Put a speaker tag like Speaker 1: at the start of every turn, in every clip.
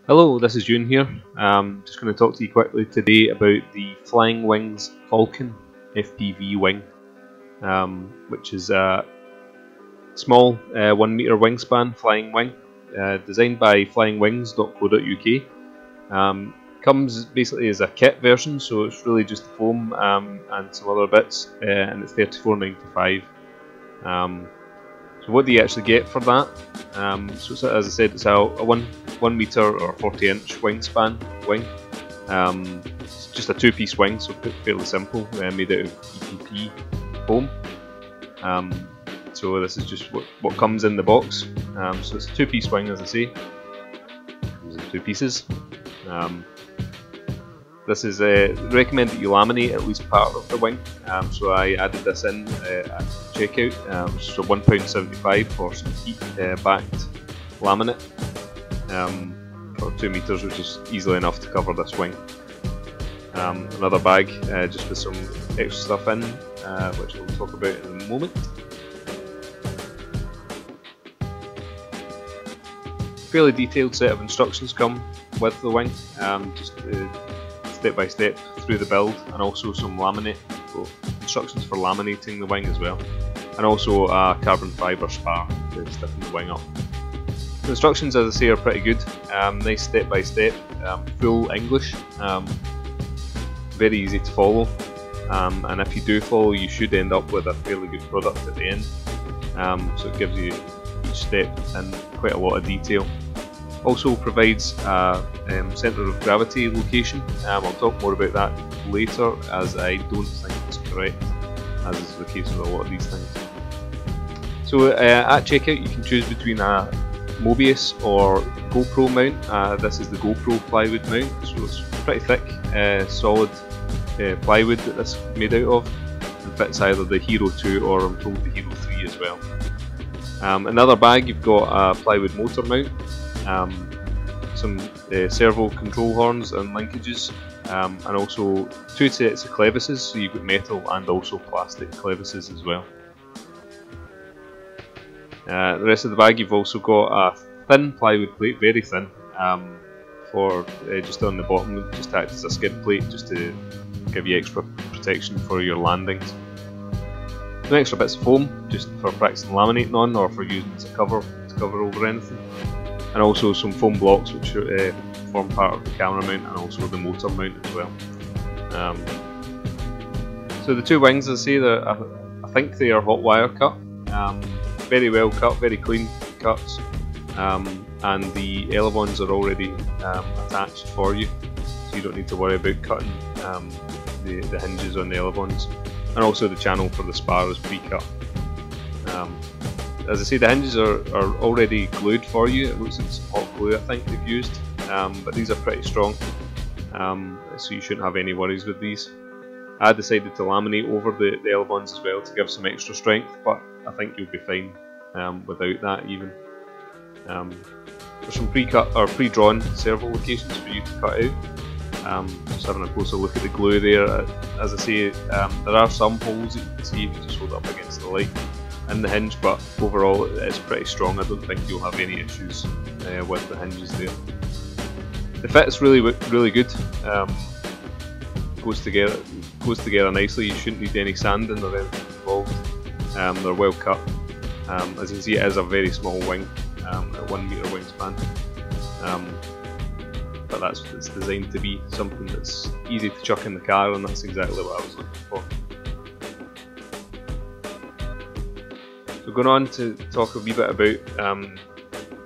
Speaker 1: Hello, this is Ewan here. Just going to talk to you quickly today about the Flying Wings Falcon FPV Wing, which is a small 1 meter wingspan flying wing, designed by flyingwings.co.uk. Comes basically as a kit version, so it's really just the foam and some other bits, and it's $34.95. So what do you actually get for that? So it's, as I said, it's a 1 meter or 40-inch wingspan wing. It's just a two-piece wing, so fairly simple, made out of EPP foam. So this is just what comes in the box. So it's a two-piece wing, as I say. Comes in two pieces. This is recommend that you laminate at least part of the wing. So I added this in at checkout. So £1.75 for some heat-backed laminate for 2 meters, which is easily enough to cover this wing. Another bag just with some extra stuff in, which we'll talk about in a moment. Fairly detailed set of instructions come with the wing, just step by step through the build, and also some instructions for laminating the wing as well, and also a carbon fibre spar to stiffen the wing up. The instructions, as I say, are pretty good. Nice step by step, full English, very easy to follow, and if you do follow, you should end up with a fairly good product at the end. So it gives you each step in quite a lot of detail. Also provides a centre of gravity location. I'll talk more about that later, as I don't think it's correct, as is the case with a lot of these things. So at checkout you can choose between a Mobius or Gopro mount. This is the Gopro plywood mount, so it's pretty thick, solid plywood that this is made out of, and fits either the Hero2 or I'm told the Hero3 as well. Another bag, you've got a plywood motor mount, some servo control horns and linkages, and also 2 sets of clevises, so you've got metal and also plastic clevises as well. The rest of the bag, you've also got a thin plywood plate, very thin, for just on the bottom, just acts as a skid plate just to give you extra protection for your landings. Some extra bits of foam just for practicing laminating on, or for using as a cover to cover over anything. And also some foam blocks which form part of the camera mount and also the motor mount as well. So the two wings, as I say, I think they are hot wire cut, very well cut, very clean cuts, and the elevons are already attached for you, so you don't need to worry about cutting the hinges on the elevons, and also the channel for the spar is pre-cut. As I say, the hinges are already glued for you. It looks like some hot glue I think they've used, but these are pretty strong, so you shouldn't have any worries with these. I decided to laminate over the elevons as well to give some extra strength, but I think you'll be fine without that even. There's some pre-cut or pre-drawn servo locations for you to cut out. Just having a closer look at the glue there, as I say, there are some holes that you can see if you just hold it up against the light in the hinge, but overall it's pretty strong. I don't think you'll have any issues with the hinges there. The fit is really good. Goes together nicely. You shouldn't need any sanding or anything involved. They're well cut. As you can see, it is a very small wing, a 1 meter wingspan. But that's what it's designed to be, something that's easy to chuck in the car, and that's exactly what I was looking for. So going on to talk a wee bit about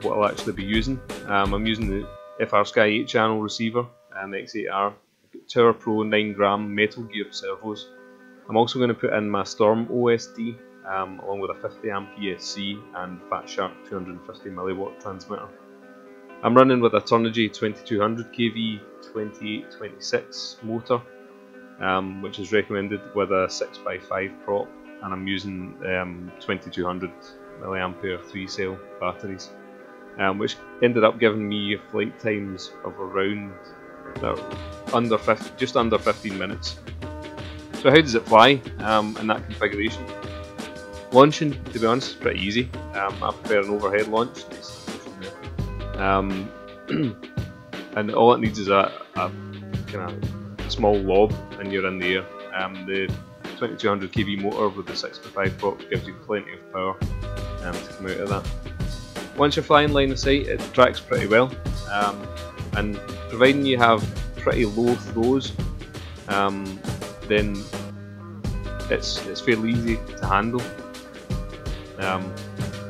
Speaker 1: what I'll actually be using. I'm using the FrSky X8R Receiver and the X8R, Towerpro 9g metal gear servos. I'm also going to put in my Storm OSD, along with a 50A ESC and Fat Shark 250mW transmitter. I'm running with a Turnigy 2200 kV 2826 motor, which is recommended with a 6x5 prop, and I'm using 2200mAh 3-cell batteries, which ended up giving me flight times of around just under 15 minutes. So how does it fly in that configuration? Launching, to be honest, is pretty easy. I prefer an overhead launch. and all it needs is a kind of small lob and you're in the air. The 2200 kV motor with the 6x5 prop gives you plenty of power to come out of that. Once you're flying line of sight, it tracks pretty well, and providing you have pretty low throws, then it's fairly easy to handle.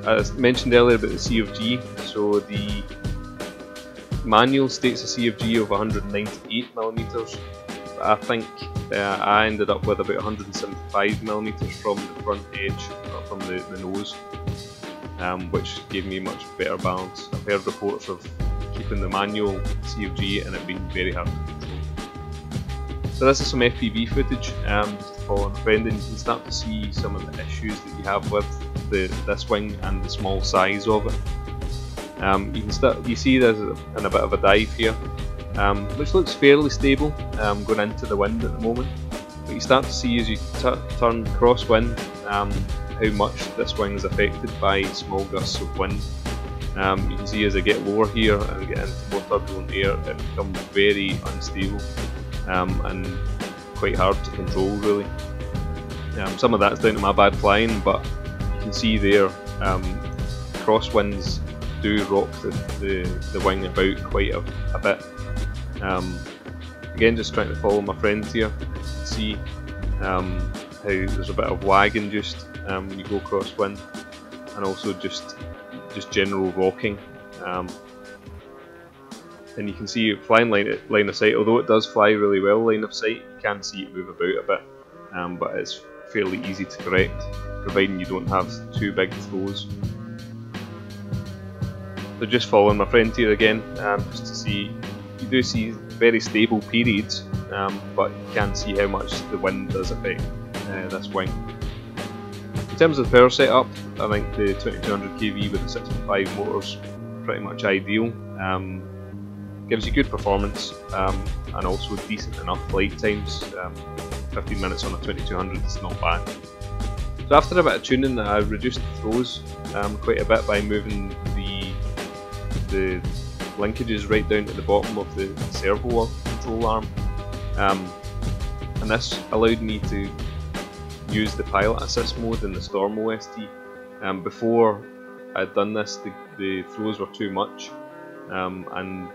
Speaker 1: As mentioned earlier about the CFG, so the manual states a CFG of 198mm, but I think I ended up with about 175mm from the front edge, or from the nose, which gave me much better balance. I've heard reports of keeping the manual CFG and it being very hard to control. So this is some FPV footage, just to follow on a friend, and you can start to see some of the issues that you have with this wing and the small size of it. You see there's in a bit of a dive here, which looks fairly stable going into the wind at the moment, but you start to see as you turn crosswind how much this wing is affected by small gusts of wind. You can see as I get lower here and get into more turbulent air, it becomes very unstable and quite hard to control really. Some of that's down to my bad flying, but you can see there crosswinds do rock the wing about quite a bit. Again, just trying to follow my friends here, see how there's a bit of wag induced when you go crosswind, and also just general rocking. And you can see flying line of sight, although it does fly really well line of sight, you can see it move about a bit, but it's fairly easy to correct, providing you don't have too big throws. So just following my friend here again, just to see, you do see very stable periods, but you can see how much the wind does affect this wing. In terms of the power setup, I think the 2200 kV with the 6x5 motor's pretty much ideal. Gives you good performance and also decent enough flight times. 15 minutes on a 2200 is not bad. So after a bit of tuning, I reduced the throws quite a bit by moving the linkages right down to the bottom of the servo control arm, and this allowed me to use the pilot assist mode in the Storm OST. Before I'd done this, the throws were too much and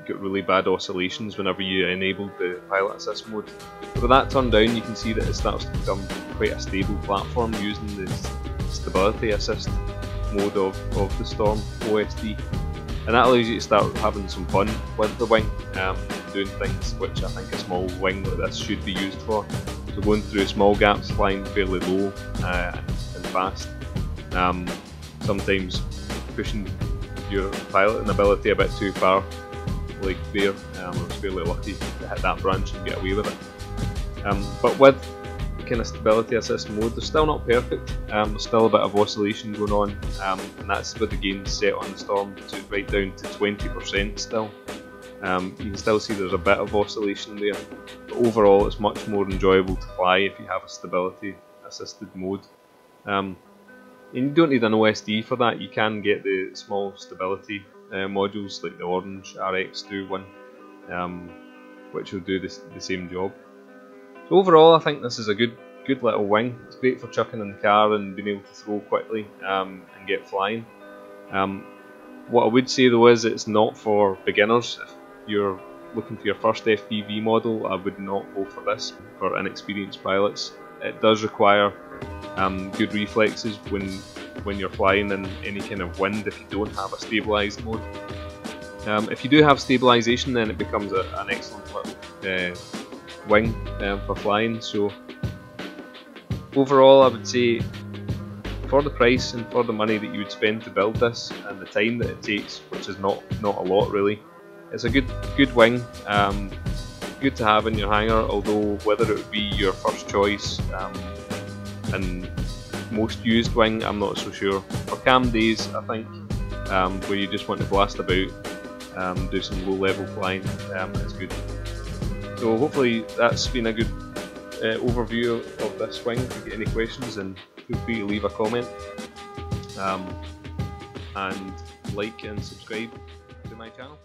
Speaker 1: got really bad oscillations whenever you enabled the pilot assist mode. But with that turned down, you can see that it starts to become quite a stable platform using the stability assist mode of the Storm OST, and that allows you to start having some fun with the wing, doing things which I think a small wing like this should be used for. So going through small gaps, flying fairly low and fast, sometimes pushing your piloting ability a bit too far, like there. I was fairly lucky to hit that branch and get away with it. But with kind of stability assist mode, they're still not perfect. There's still a bit of oscillation going on, and that's with the gain set on the Storm to right down to 20% still. You can still see there's a bit of oscillation there, but overall it's much more enjoyable to fly if you have a stability assisted mode. And you don't need an OSD for that. You can get the small stability modules like the orange RX2 one, which will do the same job. So overall, I think this is a good little wing. It's great for chucking in the car and being able to throw quickly and get flying. What I would say though is it's not for beginners. If you're looking for your first FPV model, I would not go for this for inexperienced pilots. It does require good reflexes when you're flying in any kind of wind if you don't have a stabilised mode. If you do have stabilisation, then it becomes an excellent little wing for flying. So overall, I would say for the price and for the money that you would spend to build this and the time that it takes, which is not a lot really, it's a good wing, good to have in your hangar, although whether it would be your first choice and most used wing, I'm not so sure. For cam days, I think, where you just want to blast about, do some low level flying, it's good. So hopefully that's been a good overview of this wing. If you get any questions, then feel free to leave a comment, and like and subscribe to my channel.